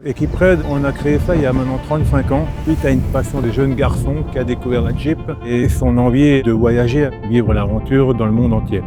Equipred, on a créé ça il y a maintenant 35 ans, suite à une passion des jeunes garçons qui a découvert la Jeep et son envie de voyager, vivre l'aventure dans le monde entier.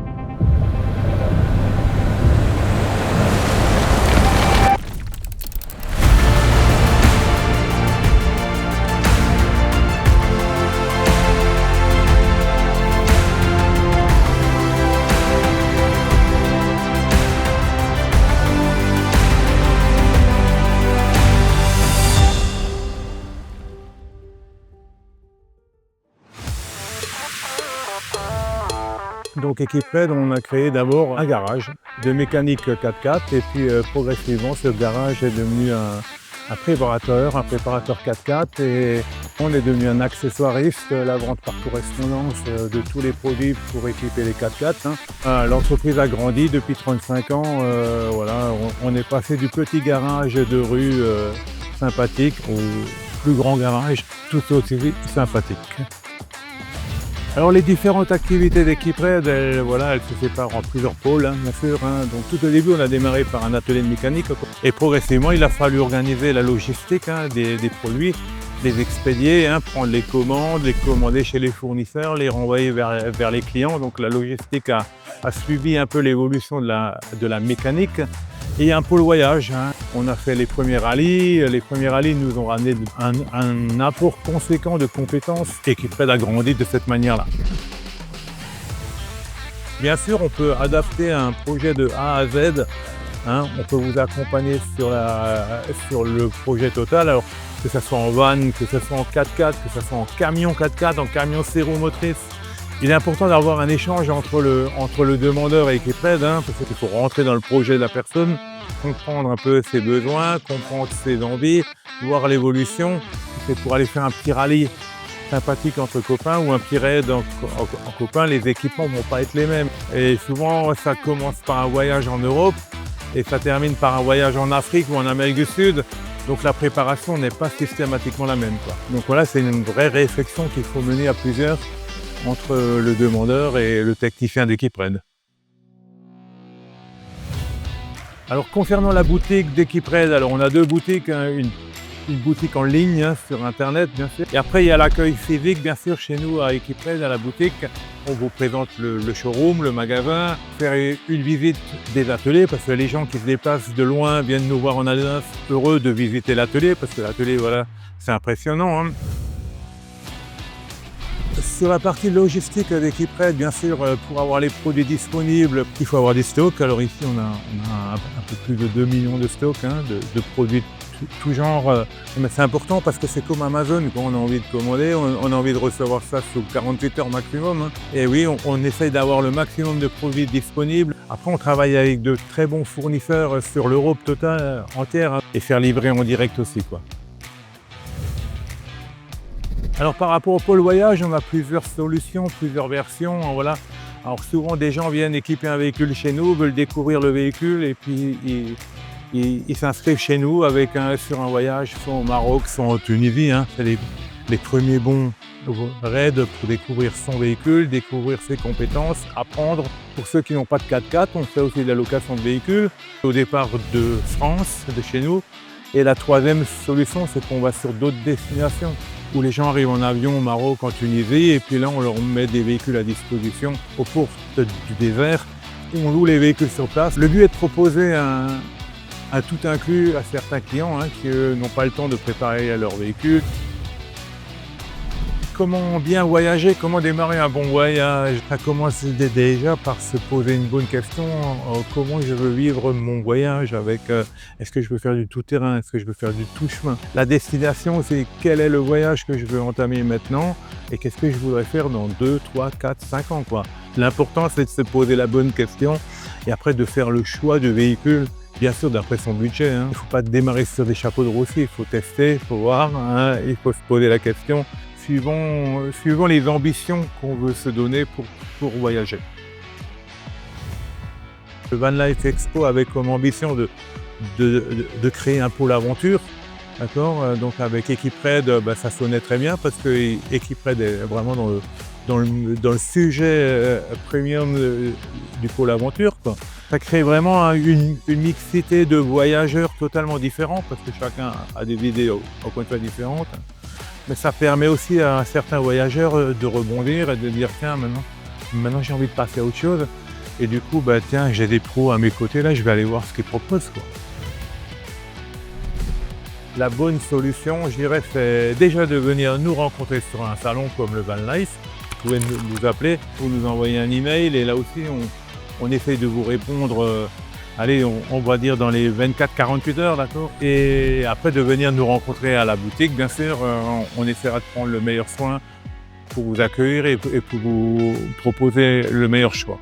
Donc Equipred, on a créé d'abord un garage de mécanique 4x4 et puis progressivement ce garage est devenu un préparateur 4x4 et on est devenu un accessoiriste, la vente par correspondance de tous les produits pour équiper les 4x4. L'entreprise a grandi depuis 35 ans, voilà, on est passé du petit garage de rue sympathique au plus grand garage tout aussi sympathique. Alors les différentes activités d'Equipred, elles se séparent en plusieurs pôles, bien sûr. Donc tout au début, on a démarré par un atelier de mécanique et progressivement, il a fallu organiser la logistique des produits, les expédier, prendre les commandes, les commander chez les fournisseurs, les renvoyer vers les clients. Donc la logistique a suivi un peu l'évolution de la mécanique. Et un pôle voyage, on a fait les premiers rallyes. Les premiers rallyes nous ont ramené un apport conséquent de compétences et Equipred a grandi de cette manière-là. Bien sûr, on peut adapter un projet de A à Z. On peut vous accompagner sur le projet total, alors que ce soit en van, que ce soit en 4x4, que ce soit en camion 4x4, en camion 6 roues motrices. Il est important d'avoir un échange entre le demandeur et Equipred, parce qu'il faut rentrer dans le projet de la personne, comprendre un peu ses besoins, comprendre ses envies, voir l'évolution. C'est pour aller faire un petit rallye sympathique entre copains ou un petit raid en copains, les équipements ne vont pas être les mêmes. Et souvent, ça commence par un voyage en Europe et ça termine par un voyage en Afrique ou en Amérique du Sud. Donc la préparation n'est pas systématiquement la même, Donc voilà, c'est une vraie réflexion qu'il faut mener à plusieurs entre le demandeur et le technicien d'Equipred. Alors concernant la boutique d'Equipred, alors on a deux boutiques, une boutique en ligne sur internet bien sûr, et après il y a l'accueil physique bien sûr chez nous à Equipred, à la boutique. On vous présente le showroom, le magasin, faire une visite des ateliers parce que les gens qui se déplacent de loin viennent nous voir en Alsace, heureux de visiter l'atelier parce que l'atelier c'est impressionnant. Sur la partie logistique d'Equipred, bien sûr, pour avoir les produits disponibles, il faut avoir des stocks. Alors ici, on a un peu plus de 2 millions de stocks, de produits de tout genre. Mais c'est important parce que c'est comme Amazon, quand on a envie de commander, on a envie de recevoir ça sous 48 heures maximum. Et oui, on essaye d'avoir le maximum de produits disponibles. Après, on travaille avec de très bons fournisseurs sur l'Europe totale entière et faire livrer en direct aussi, Alors par rapport au pôle voyage, on a plusieurs solutions, plusieurs versions. Alors souvent des gens viennent équiper un véhicule chez nous, veulent découvrir le véhicule et puis ils s'inscrivent chez nous sur un voyage, soit au Maroc, soit en Tunisie. C'est les premiers bons raids pour découvrir son véhicule, découvrir ses compétences, apprendre. Pour ceux qui n'ont pas de 4x4, on fait aussi de la location de véhicules au départ de France, de chez nous. Et la troisième solution, c'est qu'on va sur d'autres destinations où les gens arrivent en avion au Maroc, en Tunisie, et puis là, on leur met des véhicules à disposition aux portes du désert, où on loue les véhicules sur place. Le but est de proposer un tout inclus à certains clients qui n'ont pas le temps de préparer leur véhicule. Comment bien voyager, comment démarrer un bon voyage? Ça commence déjà par se poser une bonne question, comment je veux vivre mon voyage est-ce que je veux faire du tout-terrain, est-ce que je veux faire du tout-chemin? La destination, c'est quel est le voyage que je veux entamer maintenant et qu'est-ce que je voudrais faire dans 2, 3, 4, 5 ans, L'important, c'est de se poser la bonne question et après de faire le choix du véhicule, bien sûr d'après son budget. Il ne faut pas démarrer sur des chapeaux de roue aussi, il faut tester, il faut voir, il faut se poser la question. Suivant les ambitions qu'on veut se donner pour voyager. Le Van Life Expo avait comme ambition de créer un pôle aventure. Donc avec Equipred, ça sonnait très bien parce que Equipred est vraiment dans le sujet premium du pôle aventure, quoi. Ça crée vraiment une mixité de voyageurs totalement différents parce que chacun a des idées encore une fois différentes. Mais ça permet aussi à certains voyageurs de rebondir et de dire tiens maintenant j'ai envie de passer à autre chose. Et du coup tiens j'ai des pros à mes côtés là, je vais aller voir ce qu'ils proposent, quoi. La bonne solution, je dirais, c'est déjà de venir nous rencontrer sur un salon comme le Van Life. Vous pouvez nous appeler ou nous envoyer un email et là aussi on essaye de vous répondre, allez, on va dire dans les 24-48 heures, d'accord? Et après de venir nous rencontrer à la boutique, bien sûr, on essaiera de prendre le meilleur soin pour vous accueillir et pour vous proposer le meilleur choix.